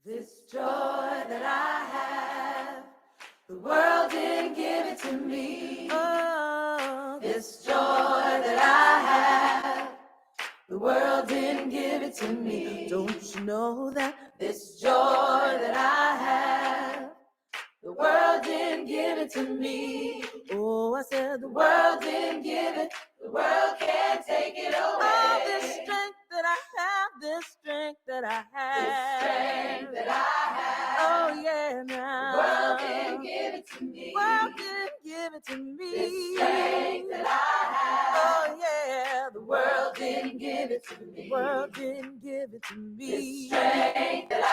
This joy that I have, the world didn't give it to me. Oh, this joy that I have, the world didn't give it to me. Don't you know that this joy that I have, the world didn't give it to me. Oh, I said the world didn't give it, the world can't take it away. Oh, this strength that I have, this strength that I have, this strength that I have. Oh, yeah, now. The world didn't give it to me. World didn't give it to me. This strength that I have. Oh, yeah, the world didn't give it to me. The world didn't give it to me. This strength that I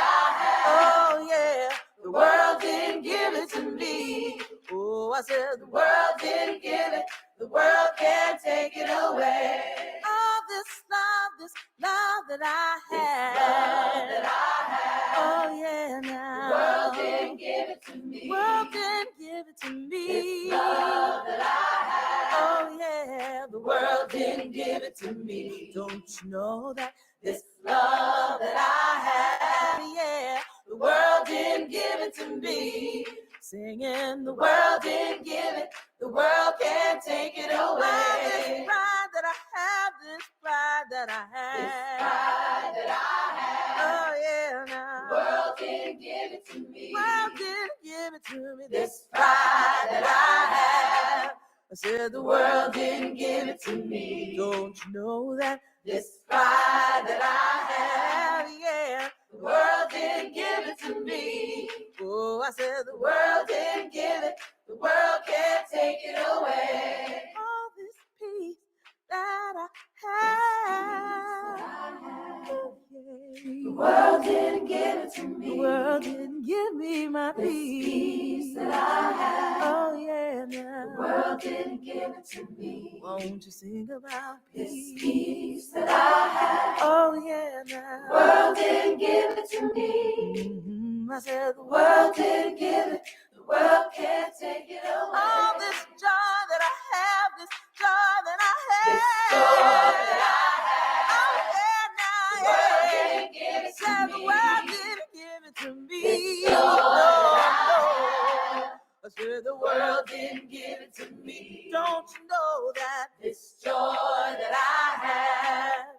have. Oh, yeah. The world didn't give it to me. Oh, I said the world didn't give it. The world can't take it away. Oh, this love that I have. Love that I have. Oh, yeah, now. The world didn't give it to me. The world didn't give it to me. This love that I have. Oh, yeah, the world didn't give it to me. Don't you know that this love that I have, yeah, the world didn't give it to me. Singing, the world didn't give it. The world can't take it away. Oh, this pride that I have, this pride that I have. This pride that I have. Oh, yeah, now. The world didn't give it to me. The world didn't give it to me. This pride that I have. I said the world didn't give it to me. Don't you know that this pride that I have, yeah, the world didn't give it to me. Oh, I said the world didn't give it. The world can't take it away. All this peace that I have. The world didn't give it to me. The world didn't give me my peace that I have. Oh, yeah, now. The world didn't give it to me. Won't you sing about peace? This peace that I have. Oh, yeah, now. The world didn't give it to me. I said the world didn't give it. The world can't take it away. All this joy that I have, this joy that I have. This joy that I have. Oh, yeah, now. The world didn't give it to me. The world didn't give it to me. This joy that I have. I said the world didn't give it to me. Don't you know that this joy that I have,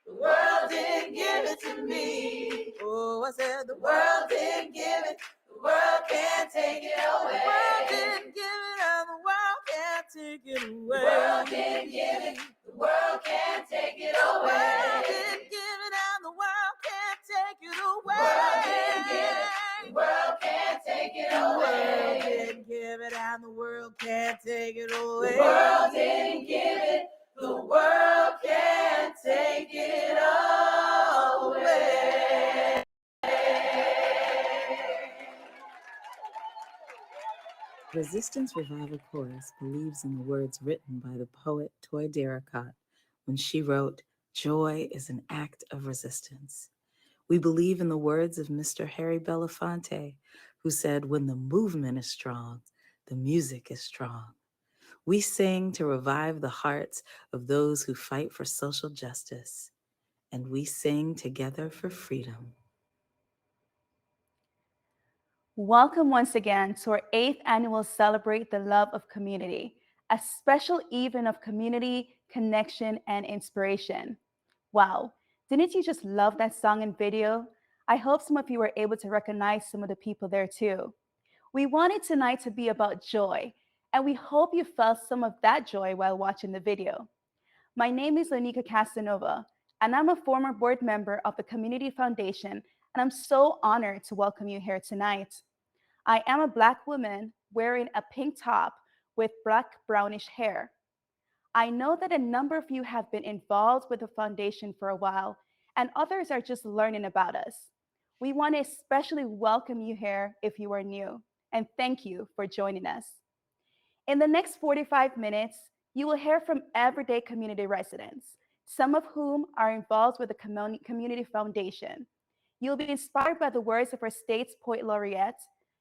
the world didn't give it to me. Oh, I said the world didn't give it. The world can't take it away. The world didn't give it, and the world can't take it away. The world didn't give it. The world can't take it away. The world didn't give it, and the world can't take it away. The world didn't give it. The world can't take it away. The world didn't give it, and the world can't take it away. The world didn't give it. The world can't take it away. Resistance Revival Chorus believes in the words written by the poet Toy Derricott when she wrote, "Joy is an act of resistance." We believe in the words of Mr. Harry Belafonte, who said, "When the movement is strong, the music is strong." We sing to revive the hearts of those who fight for social justice, and we sing together for freedom. Welcome once again to our 8th annual Celebrate the Love of Community, a special event of community, connection, and inspiration. Wow, didn't you just love that song and video? I hope some of you were able to recognize some of the people there too. We wanted tonight to be about joy, and we hope you felt some of that joy while watching the video. My name is Onika Casanova, and I'm a former board member of the Community Foundation, and I'm so honored to welcome you here tonight. I am a Black woman wearing a pink top with black brownish hair. I know that a number of you have been involved with the foundation for a while, and others are just learning about us. We want to especially welcome you here if you are new, and thank you for joining us. In the next 45 minutes, you will hear from everyday community residents, some of whom are involved with the Community Foundation. You'll be inspired by the words of our state's poet laureate.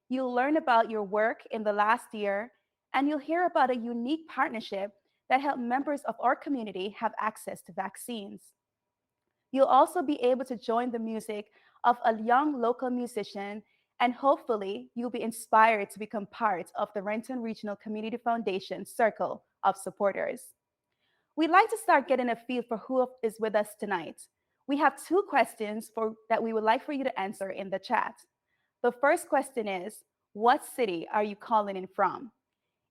You'll learn about your work in the last year, and you'll hear about a unique partnership that helped members of our community have access to vaccines. You'll also be able to join the music of a young local musician, and hopefully you'll be inspired to become part of the Renton Regional Community Foundation Circle of Supporters. We'd like to start getting a feel for who is with us tonight. We have two questions that we would like for you to answer in the chat. The first question is, what city are you calling in from?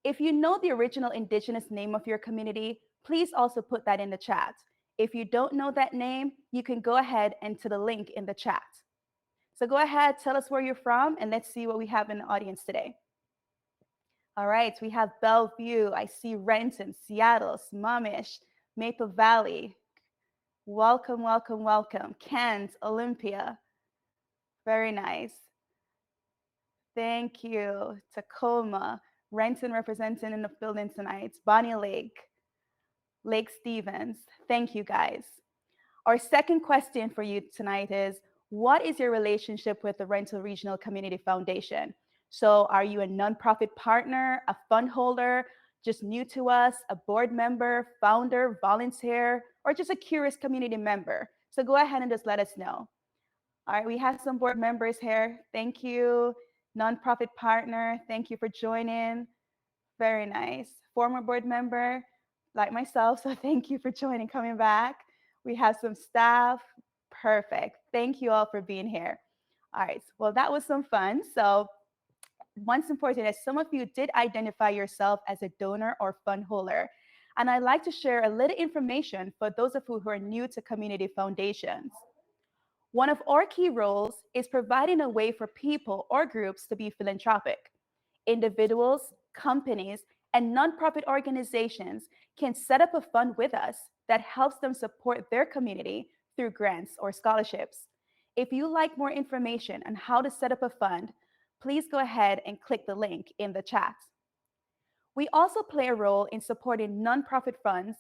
If you know the original indigenous name of your community, please also put that in the chat. If you don't know that name, you can go ahead and to the link in the chat. So go ahead, tell us where you're from, and let's see what we have in the audience today. All right, we have Bellevue. I see Renton, Seattle, Smomish, Maple Valley. Welcome, welcome, welcome. Kent, Olympia. Very nice. Thank you. Tacoma, Renton representing in the building tonight. Bonnie Lake, Lake Stevens. Thank you, guys. Our second question for you tonight is, what is your relationship with the Renton Regional Community Foundation? So are you a nonprofit partner, a fund holder, just new to us, a board member, founder, volunteer, or just a curious community member? So go ahead and just let us know. All right, we have some board members here. Thank you. Nonprofit partner, thank you for joining. Very nice. Former board member, like myself, so thank you for joining, coming back. We have some staff. Perfect. Thank you all for being here. All right, well, that was some fun. So once important is some of you did identify yourself as a donor or fund holder. And I'd like to share a little information for those of you who are new to community foundations. One of our key roles is providing a way for people or groups to be philanthropic. Individuals, companies, and nonprofit organizations can set up a fund with us that helps them support their community through grants or scholarships. If you like more information on how to set up a fund, please go ahead and click the link in the chat. We also play a role in supporting nonprofits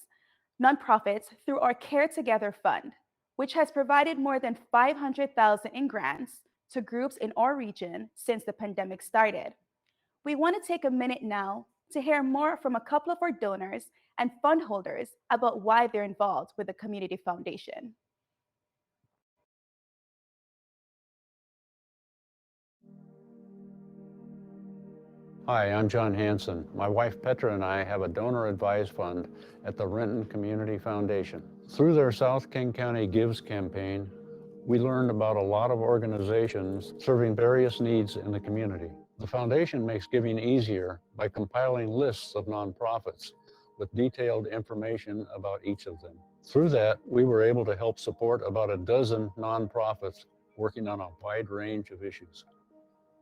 through our Care Together Fund, which has provided more than $500,000 in grants to groups in our region since the pandemic started. We want to take a minute now to hear more from a couple of our donors and fund holders about why they're involved with the Community Foundation. Hi, I'm John Hanson. My wife Petra and I have a donor advised fund at the Renton Community Foundation. Through their South King County Gives campaign, we learned about a lot of organizations serving various needs in the community. The foundation makes giving easier by compiling lists of nonprofits with detailed information about each of them. Through that, we were able to help support about a dozen nonprofits working on a wide range of issues.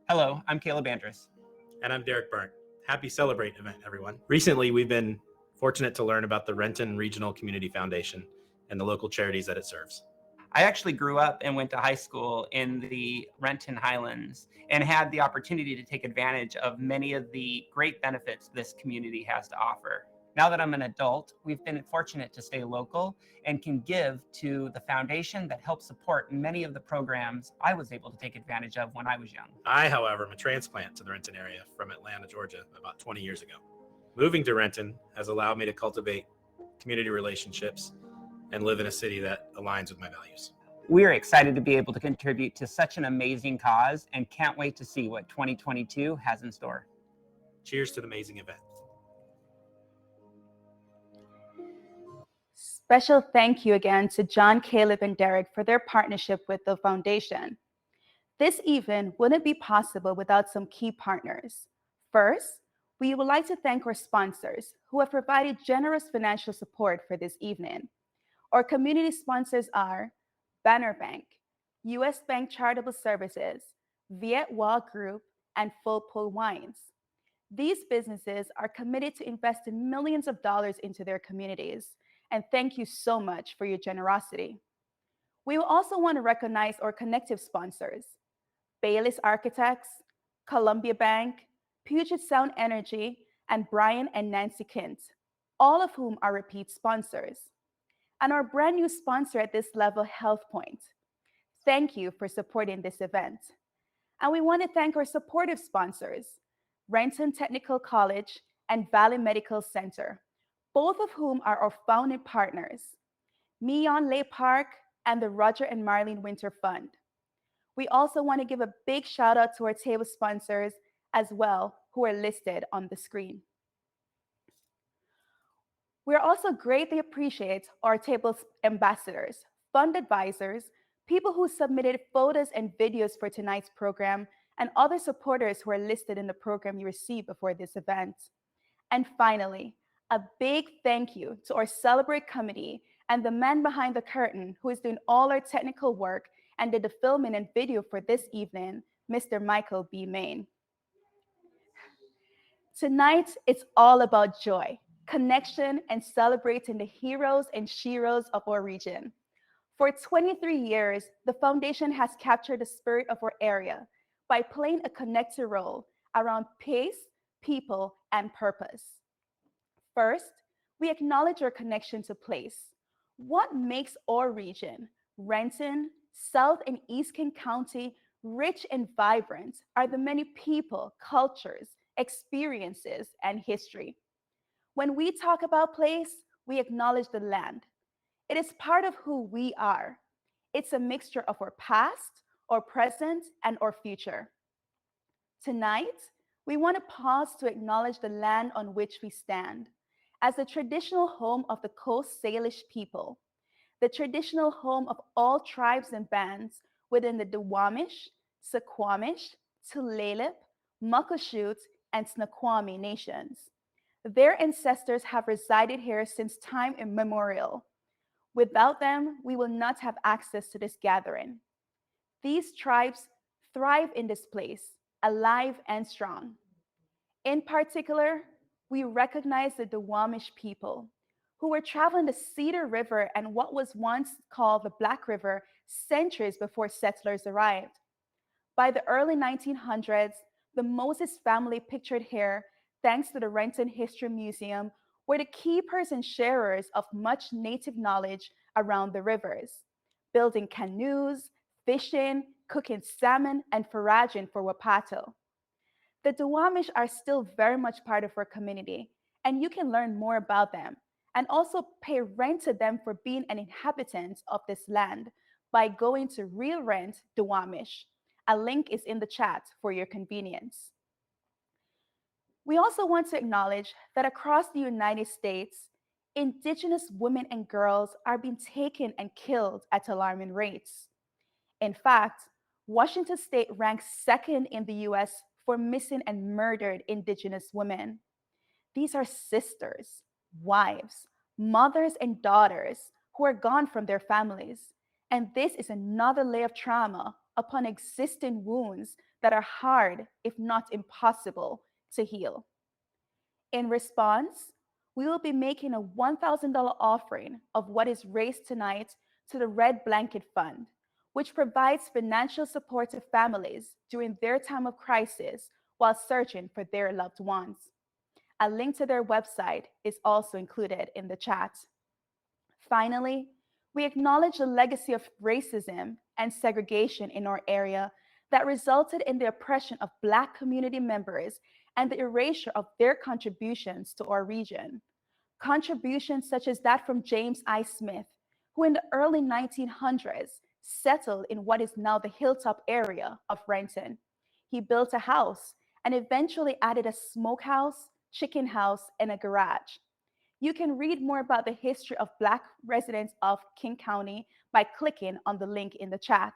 Hello, I'm Caleb Andrus. And I'm Derek Burnt. Happy Celebrate event, everyone. Recently, we've been fortunate to learn about the Renton Regional Community Foundation and the local charities that it serves. I actually grew up and went to high school in the Renton Highlands and had the opportunity to take advantage of many of the great benefits this community has to offer. Now that I'm an adult, we've been fortunate to stay local and can give to the foundation that helps support many of the programs I was able to take advantage of when I was young. I, however, am a transplant to the Renton area from Atlanta, Georgia, about 20 years ago. Moving to Renton has allowed me to cultivate community relationships and live in a city that aligns with my values. We are excited to be able to contribute to such an amazing cause and can't wait to see what 2022 has in store. Cheers to the amazing event. Special thank you again to John, Caleb, and Derek for their partnership with the foundation. This event wouldn't be possible without some key partners. First, we would like to thank our sponsors who have provided generous financial support for this evening. Our community sponsors are Banner Bank, US Bank Charitable Services, Viet Wall Group, and Full Pull Wines. These businesses are committed to investing millions of dollars into their communities, and thank you so much for your generosity. We will also want to recognize our connective sponsors, Bayless Architects, Columbia Bank, Puget Sound Energy, and Brian and Nancy Kint, all of whom are repeat sponsors. And our brand new sponsor at this level, HealthPoint. Thank you for supporting this event. And we want to thank our supportive sponsors, Renton Technical College and Valley Medical Center, both of whom are our founding partners. Mion Lay Park, and the Roger and Marlene Winter Fund. We also want to give a big shout out to our table sponsors as well, who are listed on the screen. We also greatly appreciate our table ambassadors, fund advisors, people who submitted photos and videos for tonight's program, and other supporters who are listed in the program you received before this event. And finally, a big thank you to our Celebrate committee and the man behind the curtain who is doing all our technical work and did the filming and video for this evening, Mr. Michael B. Main. Tonight, it's all about joy, connection, and celebrating the heroes and sheroes of our region. For 23 years, the foundation has captured the spirit of our area by playing a connected role around pace, people, and purpose. First, we acknowledge our connection to place. What makes our region, Renton, South and East King County, rich and vibrant are the many people, cultures, experiences, and history. When we talk about place, we acknowledge the land. It is part of who we are. It's a mixture of our past, our present, and our future. Tonight, we want to pause to acknowledge the land on which we stand as the traditional home of the Coast Salish people, the traditional home of all tribes and bands within the Duwamish, Suquamish, Tulalip, Muckleshoot, and Snoqualmie nations. Their ancestors have resided here since time immemorial. Without them, we will not have access to this gathering. These tribes thrive in this place, alive and strong. In particular, we recognize the Duwamish people who were traveling the Cedar River and what was once called the Black River centuries before settlers arrived. By the early 1900s, the Moses family pictured here, thanks to the Renton History Museum, were the keepers and sharers of much native knowledge around the rivers, building canoes, fishing, cooking salmon, and foraging for Wapato. The Duwamish are still very much part of our community, and you can learn more about them and also pay rent to them for being an inhabitant of this land by going to Real Rent Duwamish. A link is in the chat for your convenience. We also want to acknowledge that across the United States, Indigenous women and girls are being taken and killed at alarming rates. In fact, Washington State ranks second in the US for missing and murdered Indigenous women. These are sisters, wives, mothers, and daughters who are gone from their families. And this is another layer of trauma upon existing wounds that are hard, if not impossible, to heal. In response, we will be making a $1,000 offering of what is raised tonight to the Red Blanket Fund, which provides financial support to families during their time of crisis while searching for their loved ones. A link to their website is also included in the chat. Finally, we acknowledge the legacy of racism and segregation in our area that resulted in the oppression of Black community members and the erasure of their contributions to our region. Contributions such as that from James I. Smith, who in the early 1900s settled in what is now the hilltop area of Renton. He built a house and eventually added a smokehouse, chicken house, and a garage. You can read more about the history of Black residents of King County by clicking on the link in the chat.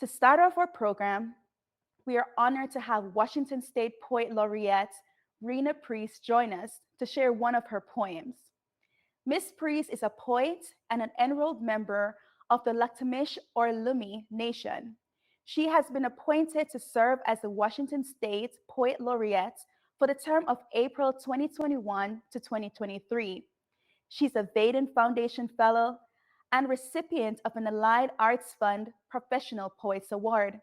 To start off our program, we are honored to have Washington State Poet Laureate Rena Priest join us to share one of her poems. Miss Priest is a poet and an enrolled member of the Laktamish or Lumi Nation. She has been appointed to serve as the Washington State Poet Laureate for the term of April 2021 to 2023. She's a Vaden Foundation Fellow and recipient of an Allied Arts Fund Professional Poets Award.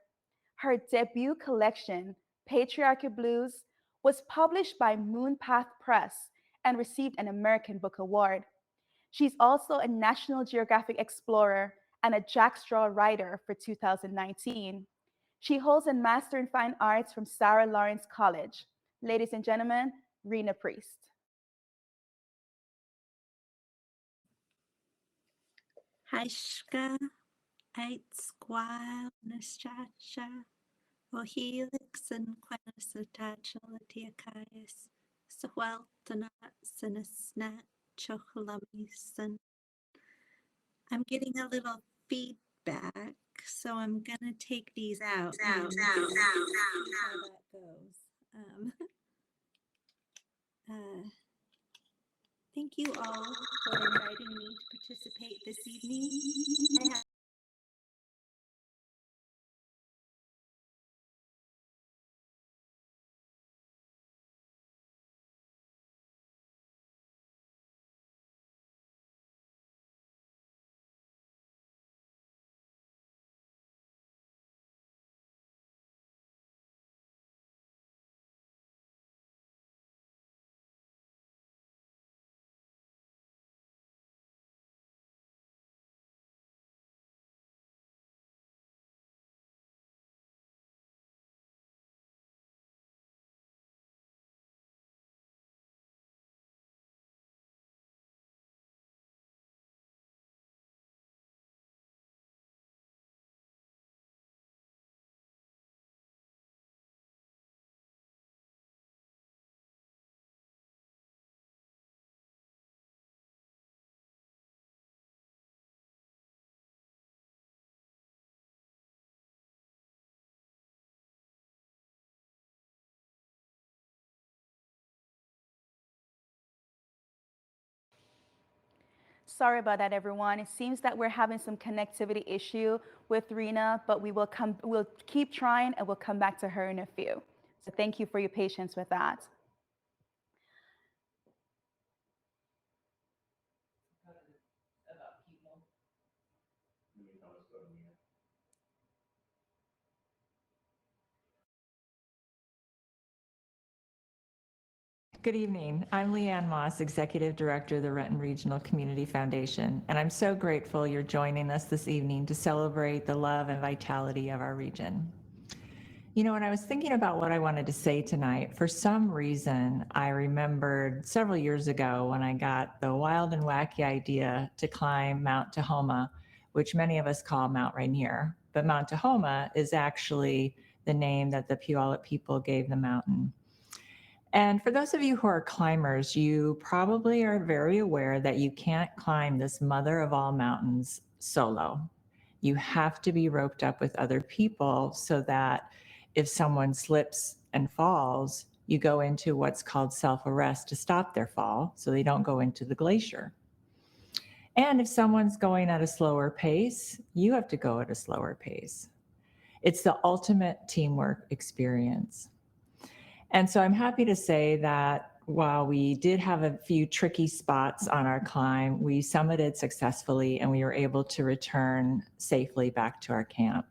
Her debut collection, Patriarchy Blues, was published by Moonpath Press and received an American Book Award. She's also a National Geographic Explorer and a Jack Straw Writer for 2019. She holds a Master in Fine Arts from Sarah Lawrence College. Ladies and gentlemen, Rena Priest. Haishka, Aitsquile, Nishacha, O helix and Quanasatachalatiakais, Sawaltana, Sinisnat, Chocholamisan. I'm getting a little feedback, so I'm gonna take these out and see how that goes. Thank you all for inviting me to participate this evening. I have Sorry about that, everyone. It seems that we're having some connectivity issue with Rena, but we'll keep trying and we'll come back to her in a few. So thank you for your patience with that. Good evening. I'm Leanne Moss, Executive Director of the Renton Regional Community Foundation, and I'm so grateful you're joining us this evening to celebrate the love and vitality of our region. You know, when I was thinking about what I wanted to say tonight, for some reason, I remembered several years ago when I got the wild and wacky idea to climb Mount Tahoma, which many of us call Mount Rainier, but Mount Tahoma is actually the name that the Puyallup people gave the mountain. And for those of you who are climbers, you probably are very aware that you can't climb this mother of all mountains solo. You have to be roped up with other people so that if someone slips and falls, you go into what's called self-arrest to stop their fall so they don't go into the glacier. And if someone's going at a slower pace, you have to go at a slower pace. It's the ultimate teamwork experience. And so I'm happy to say that while we did have a few tricky spots on our climb, we summited successfully and we were able to return safely back to our camp.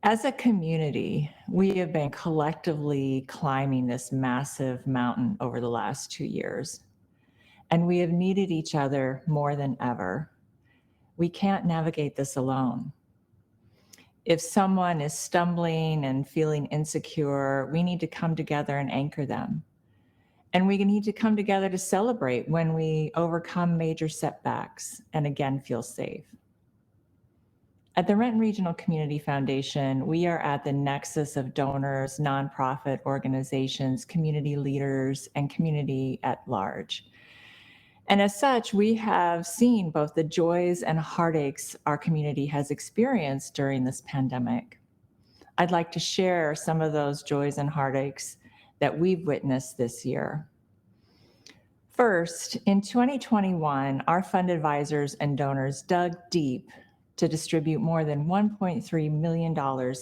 As a community, we have been collectively climbing this massive mountain over the last 2 years, and we have needed each other more than ever. We can't navigate this alone. If someone is stumbling and feeling insecure, we need to come together and anchor them. And we need to come together to celebrate when we overcome major setbacks and again feel safe. At the Renton Regional Community Foundation, we are at the nexus of donors, nonprofit organizations, community leaders, and community at large. And as such, we have seen both the joys and heartaches our community has experienced during this pandemic. I'd like to share some of those joys and heartaches that we've witnessed this year. First, in 2021, our fund advisors and donors dug deep to distribute more than $1.3 million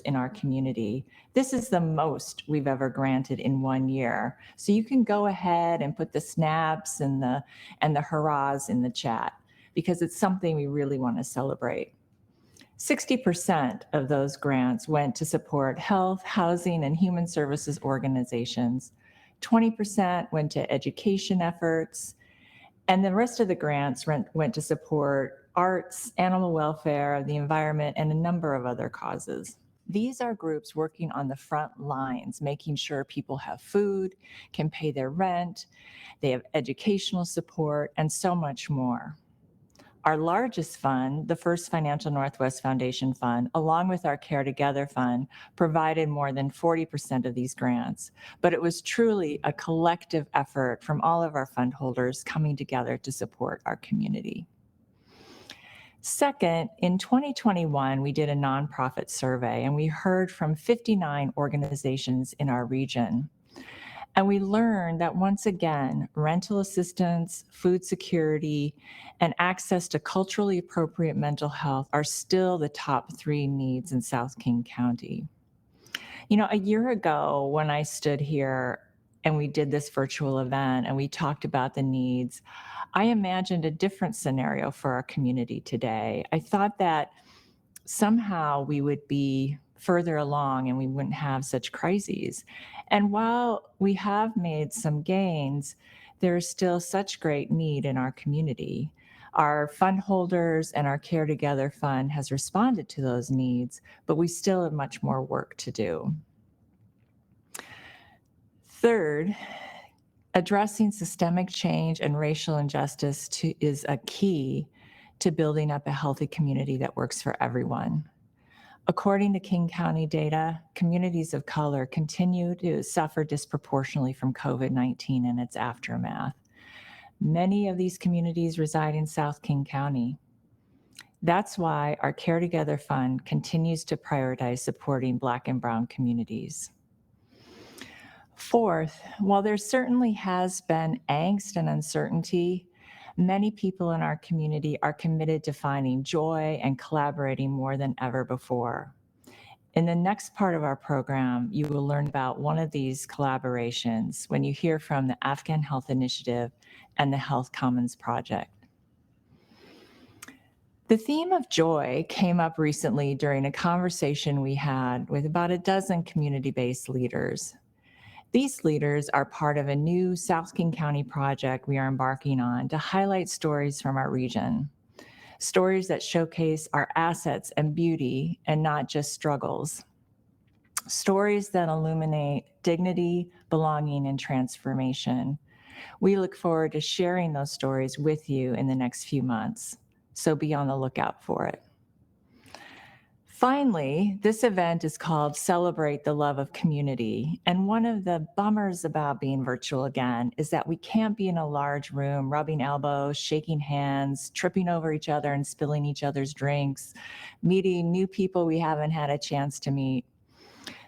in our community. This is the most we've ever granted in 1 year. So you can go ahead and put the snaps and the hurrahs in the chat because it's something we really want to celebrate. 60% of those grants went to support health, housing, and human services organizations. 20% went to education efforts, and the rest of the grants went to support arts, animal welfare, the environment, and a number of other causes. These are groups working on the front lines, making sure people have food, can pay their rent, they have educational support, and so much more. Our largest fund, the First Financial Northwest Foundation Fund, along with our Care Together Fund, provided more than 40% of these grants. But it was truly a collective effort from all of our fund holders coming together to support our community. Second, in 2021, we did a nonprofit survey and we heard from 59 organizations in our region. And we learned that once again, rental assistance, food security, and access to culturally appropriate mental health are still the top 3 needs in South King County. You know, a year ago when I stood here and we did this virtual event and we talked about the needs, I imagined a different scenario for our community today. I thought that somehow we would be further along and we wouldn't have such crises. And while we have made some gains, there is still such great need in our community. Our fund holders and our Care Together Fund has responded to those needs, but we still have much more work to do. Third, addressing systemic change and racial injustice is a key to building up a healthy community that works for everyone. According to King County data, communities of color continue to suffer disproportionately from COVID-19 and its aftermath. Many of these communities reside in South King County. That's why our Care Together Fund continues to prioritize supporting Black and Brown communities. Fourth, while there certainly has been angst and uncertainty, many people in our community are committed to finding joy and collaborating more than ever before. In the next part of our program, you will learn about one of these collaborations when you hear from the Afghan Health Initiative and the Health Commons Project. The theme of joy came up recently during a conversation we had with about a dozen community-based leaders. These leaders are part of a new South King County project we are embarking on to highlight stories from our region, stories that showcase our assets and beauty and not just struggles, stories that illuminate dignity, belonging, and transformation. We look forward to sharing those stories with you in the next few months, so be on the lookout for it. Finally, this event is called Celebrate the Love of Community. And one of the bummers about being virtual again is that we can't be in a large room rubbing elbows, shaking hands, tripping over each other and spilling each other's drinks, meeting new people we haven't had a chance to meet.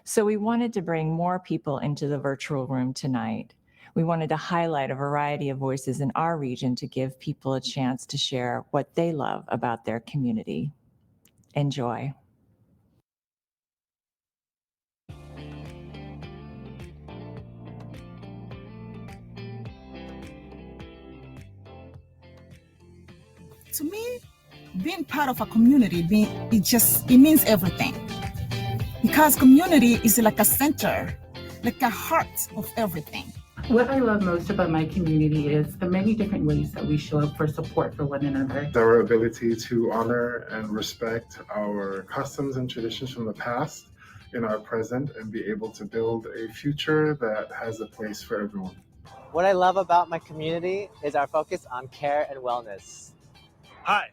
So we wanted to bring more people into the virtual room tonight. We wanted to highlight a variety of voices in our region to give people a chance to share what they love about their community. Enjoy. To me, being part of a community, it means everything. Because community is like a center, like a heart of everything. What I love most about my community is the many different ways that we show up for support for one another. Our ability to honor and respect our customs and traditions from the past in our present and be able to build a future that has a place for everyone. What I love about my community is our focus on care and wellness. Hi,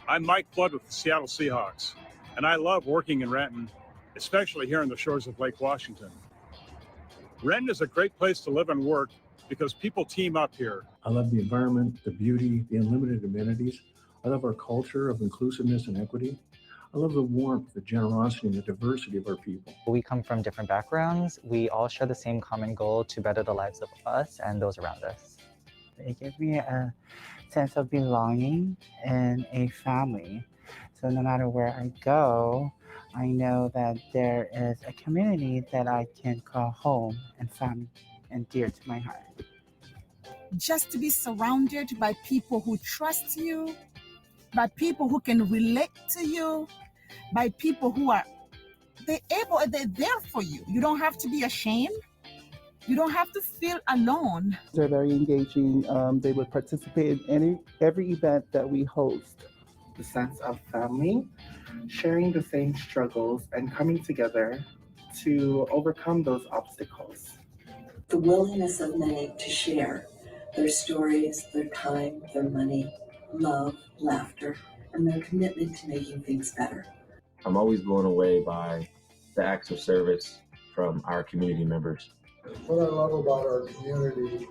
I'm Mike Flood with the Seattle Seahawks, and I love working in Renton, especially here on the shores of Lake Washington. Renton is a great place to live and work because people team up here. I love the environment, the beauty, the unlimited amenities. I love our culture of inclusiveness and equity. I love the warmth, the generosity, and the diversity of our people. We come from different backgrounds. We all share the same common goal to better the lives of us and those around us. It gives me a sense of belonging and a family. So no matter where I go, I know that there is a community that I can call home and family and dear to my heart. Just to be surrounded by people who trust you, by people who can relate to you, by people who are they're there for you. You don't have to be ashamed. You don't have to feel alone. They're very engaging. They would participate in every event that we host. The sense of family, sharing the same struggles and coming together to overcome those obstacles. The willingness of many to share their stories, their time, their money, love, laughter, and their commitment to making things better. I'm always blown away by the acts of service from our community members. What I love about our community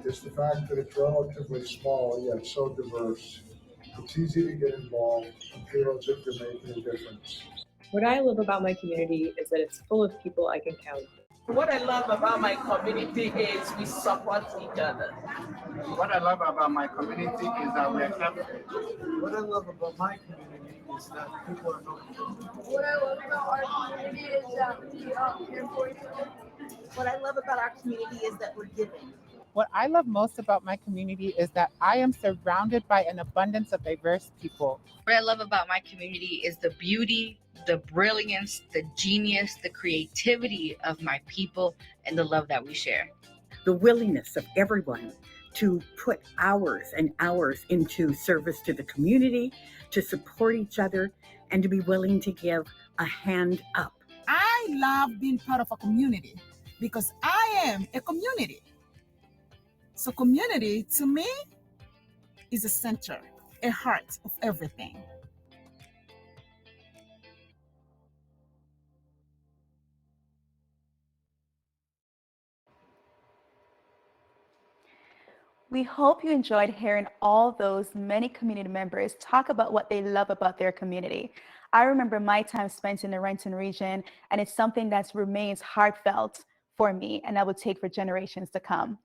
is the fact that it's relatively small yet so diverse. It's easy to get involved and feel as if you're making a difference. What I love about my community is that it's full of people I can count. What I love about my community is we support each other. What I love about my community is that we are happy. What I love about my community is that people are helpful. What I love about our community is that we care for each other. What I love about our community is that we're giving. What I love most about my community is that I am surrounded by an abundance of diverse people. What I love about my community is the beauty, the brilliance, the genius, the creativity of my people, and the love that we share. The willingness of everyone to put hours and hours into service to the community, to support each other, and to be willing to give a hand up. I love being part of a community because I am a community. So community, to me, is a center, a heart of everything. We hope you enjoyed hearing all those many community members talk about what they love about their community. I remember my time spent in the Renton region, and it's something that remains heartfelt for me and I will take for generations to come.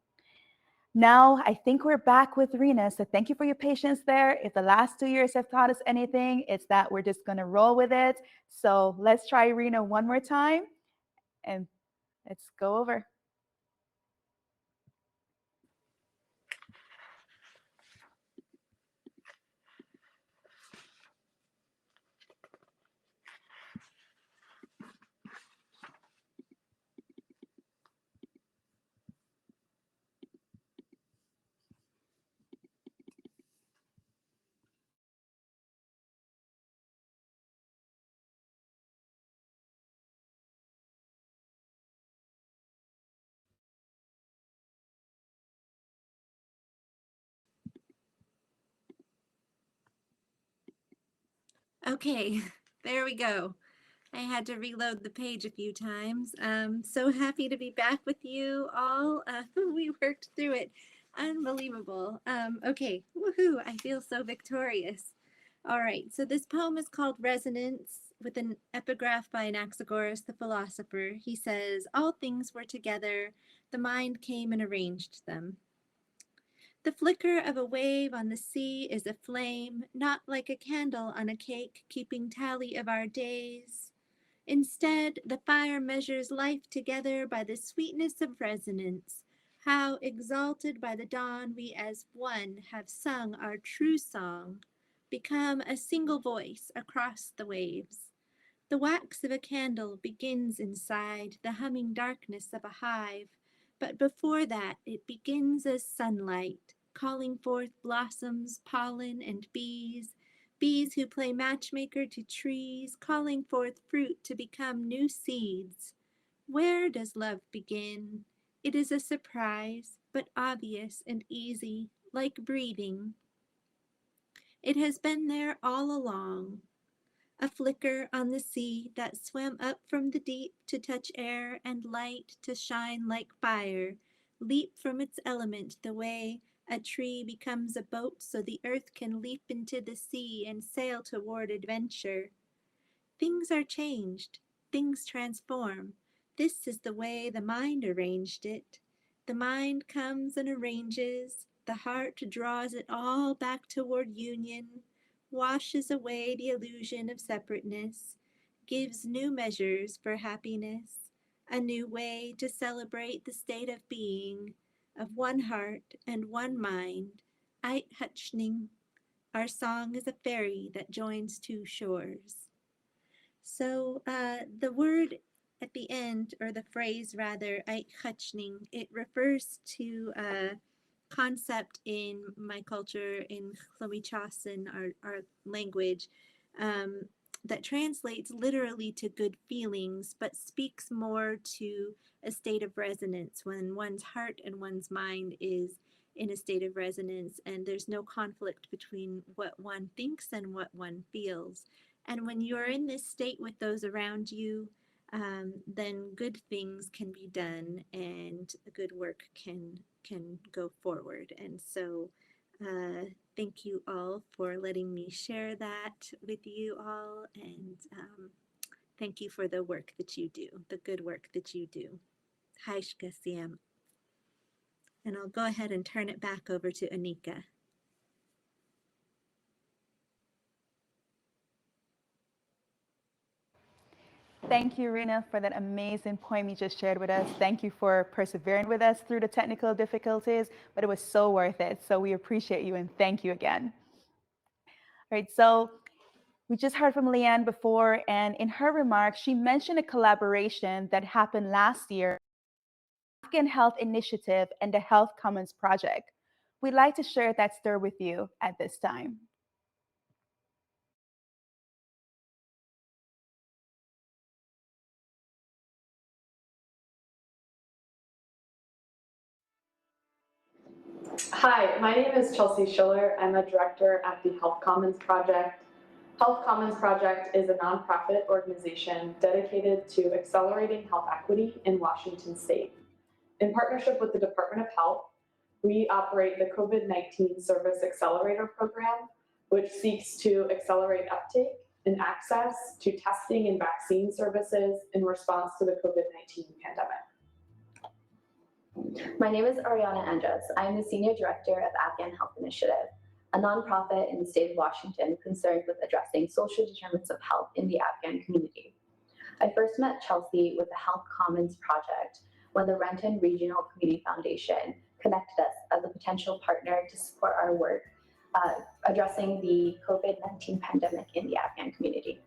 Now, I think we're back with Rena, so thank you for your patience there. If the last 2 years have taught us anything, it's that we're just gonna roll with it. So let's try Rena one more time, and let's go over. Okay, there we go. I had to reload the page a few times. So happy to be back with you all. We worked through it. Unbelievable. Okay, woohoo, I feel so victorious. All right, so this poem is called Resonance, with an epigraph by Anaxagoras the philosopher. He says, all things were together, the mind came and arranged them. The flicker of a wave on the sea is a flame, not like a candle on a cake, keeping tally of our days. Instead, the fire measures life together by the sweetness of resonance. How exalted by the dawn we as one have sung our true song, become a single voice across the waves. The wax of a candle begins inside the humming darkness of a hive, but before that it begins as sunlight, calling forth blossoms, pollen, and bees, bees who play matchmaker to trees, calling forth fruit to become new seeds. Where does love begin? It is a surprise, but obvious and easy, like breathing. It has been there all along, a flicker on the sea that swam up from the deep to touch air and light to shine like fire, leap from its element the way a tree becomes a boat so the earth can leap into the sea and sail toward adventure. Things are changed, things transform. This is the way the mind arranged it. The mind comes and arranges, the heart draws it all back toward union, washes away the illusion of separateness, gives new measures for happiness, a new way to celebrate the state of being, of one heart and one mind. Ait Hutchning, our song is a ferry that joins two shores. So the word at the end, or the phrase rather, Ait Hutchning, it refers to a concept in my culture, in Chloe-Chasen, our language, that translates literally to good feelings, but speaks more to a state of resonance when one's heart and one's mind is in a state of resonance, and there's no conflict between what one thinks and what one feels. And when you're in this state with those around you, then good things can be done and good work can go forward. And so thank you all for letting me share that with you all, and thank you for the work that you do, the good work that you do. Haishka Siam. And I'll go ahead and turn it back over to Anika. Thank you, Rena, for that amazing poem you just shared with us. Thank you for persevering with us through the technical difficulties, but it was so worth it. So we appreciate you and thank you again. All right, so we just heard from Leanne before, and in her remarks, she mentioned a collaboration that happened last year, Afghan Health Initiative and the Health Commons Project. We'd like to share that story with you at this time. Hi, my name is Chelsea Schiller. I'm a director at the Health Commons Project. Health Commons Project is a nonprofit organization dedicated to accelerating health equity in Washington State. In partnership with the Department of Health, we operate the COVID-19 Service Accelerator Program, which seeks to accelerate uptake and access to testing and vaccine services in response to the COVID-19 pandemic. My name is Ariana Andres. I am the Senior Director of Afghan Health Initiative, a nonprofit in the state of Washington concerned with addressing social determinants of health in the Afghan community. I first met Chelsea with the Health Commons Project when the Renton Regional Community Foundation connected us as a potential partner to support our work addressing the COVID-19 pandemic in the Afghan community.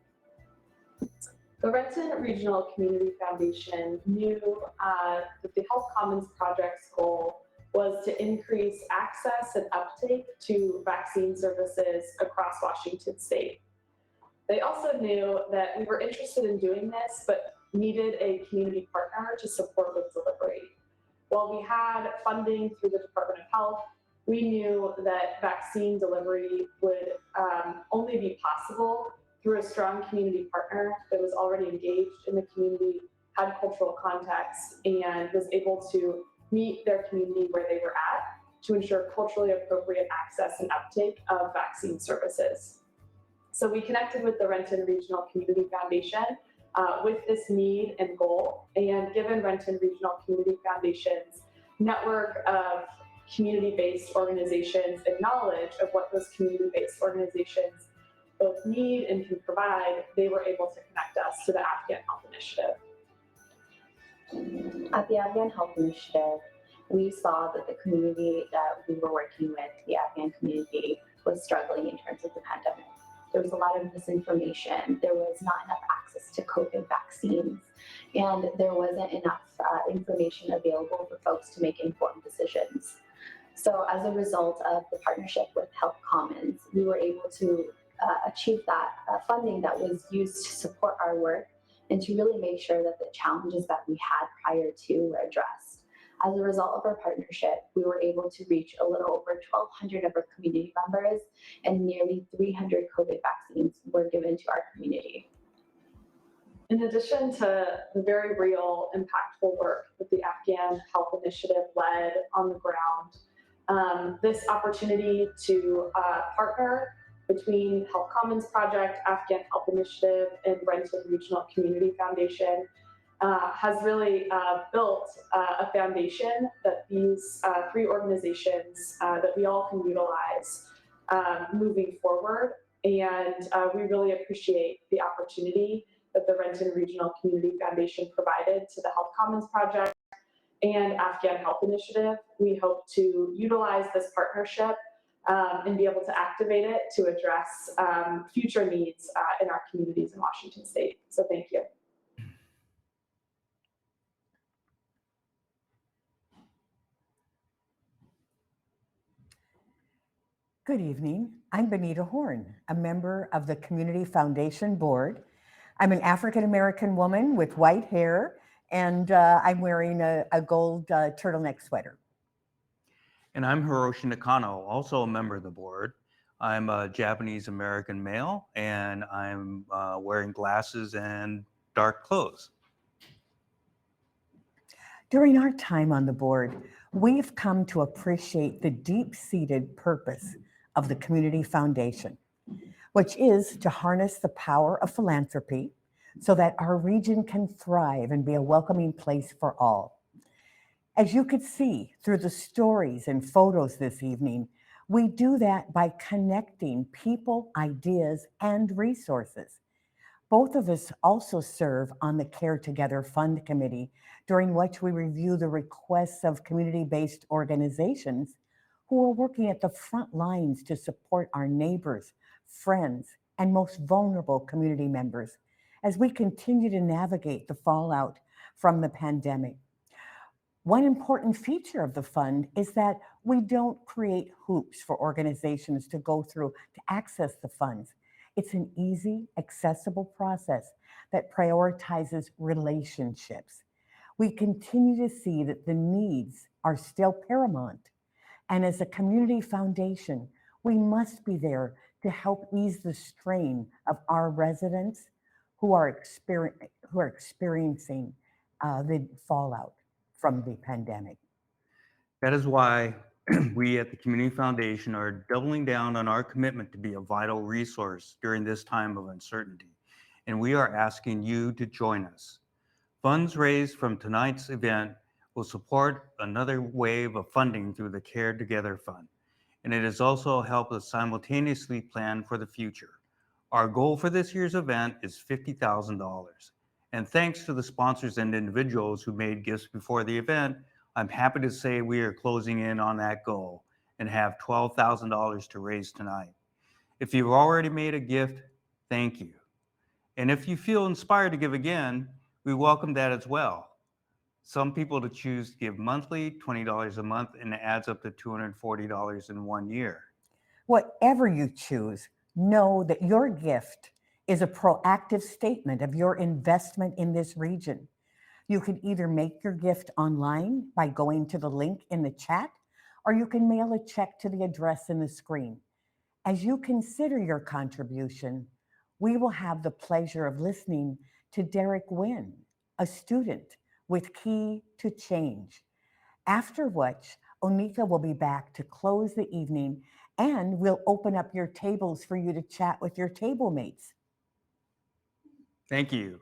The Renton Regional Community Foundation knew that the Health Commons Project's goal was to increase access and uptake to vaccine services across Washington State. They also knew that we were interested in doing this, but needed a community partner to support with delivery. While we had funding through the Department of Health, we knew that vaccine delivery would only be possible through a strong community partner that was already engaged in the community, had cultural context, and was able to meet their community where they were at to ensure culturally appropriate access and uptake of vaccine services. So we connected with the Renton Regional Community Foundation with this need and goal, and given Renton Regional Community Foundation's network of community-based organizations and knowledge of what those community-based organizations both need and can provide, they were able to connect us to the Afghan Health Initiative. At the Afghan Health Initiative, we saw that the community that we were working with, the Afghan community, was struggling in terms of the pandemic. There was a lot of misinformation. There was not enough access to COVID vaccines, and there wasn't enough information available for folks to make informed decisions. So as a result of the partnership with Health Commons, we were able to achieve that funding that was used to support our work and to really make sure that the challenges that we had prior to were addressed. As a result of our partnership, we were able to reach a little over 1,200 of our community members, and nearly 300 COVID vaccines were given to our community. In addition to the very real, impactful work that the Afghan Health Initiative led on the ground, this opportunity to partner between Health Commons Project, Afghan Health Initiative, and Renton Regional Community Foundation has really built a foundation that these three organizations that we all can utilize moving forward. And we really appreciate the opportunity that the Renton Regional Community Foundation provided to the Health Commons Project and Afghan Health Initiative. We hope to utilize this partnership and be able to activate it to address future needs in our communities in Washington State. So thank you. Good evening. I'm Benita Horn, a member of the Community Foundation Board. I'm an African-American woman with white hair, and I'm wearing a gold turtleneck sweater. And I'm Hiroshi Nakano, also a member of the board. I'm a Japanese American male, and I'm wearing glasses and dark clothes. During our time on the board, we've come to appreciate the deep-seated purpose of the Community Foundation, which is to harness the power of philanthropy so that our region can thrive and be a welcoming place for all. As you could see through the stories and photos this evening, we do that by connecting people, ideas, and resources. Both of us also serve on the Care Together Fund Committee, during which we review the requests of community-based organizations who are working at the front lines to support our neighbors, friends, and most vulnerable community members as we continue to navigate the fallout from the pandemic. One important feature of the fund is that we don't create hoops for organizations to go through to access the funds. It's an easy, accessible process that prioritizes relationships. We continue to see that the needs are still paramount. And as a community foundation, we must be there to help ease the strain of our residents who are experiencing the fallout from the pandemic. That is why we at the Community Foundation are doubling down on our commitment to be a vital resource during this time of uncertainty. And we are asking you to join us. Funds raised from tonight's event will support another wave of funding through the Care Together Fund. And it has also helped us simultaneously plan for the future. Our goal for this year's event is $50,000. And thanks to the sponsors and individuals who made gifts before the event, I'm happy to say we are closing in on that goal and have $12,000 to raise tonight. If you've already made a gift, thank you. And if you feel inspired to give again, we welcome that as well. Some people to choose to give monthly, $20 a month, and it adds up to $240 in 1 year. Whatever you choose, know that your gift is a proactive statement of your investment in this region. You can either make your gift online by going to the link in the chat, or you can mail a check to the address in the screen. As you consider your contribution, we will have the pleasure of listening to Derek Wynn, a student with Key to Change. After which, Onika will be back to close the evening, and we'll open up your tables for you to chat with your table mates. Thank you.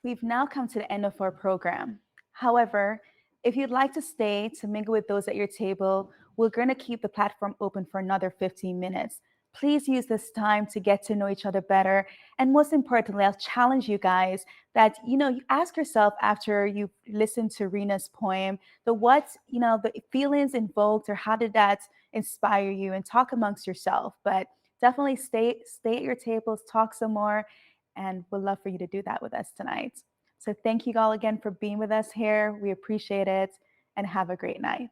We've now come to the end of our program. However, if you'd like to stay to mingle with those at your table, we're going to keep the platform open for another 15 minutes. Please use this time to get to know each other better. And most importantly, I'll challenge you guys that, you ask yourself after you listen to Rena's poem, the feelings invoked, or how did that inspire you, and talk amongst yourself. But definitely stay at your tables, talk some more, and we'd love for you to do that with us tonight. So thank you all again for being with us here. We appreciate it, and have a great night.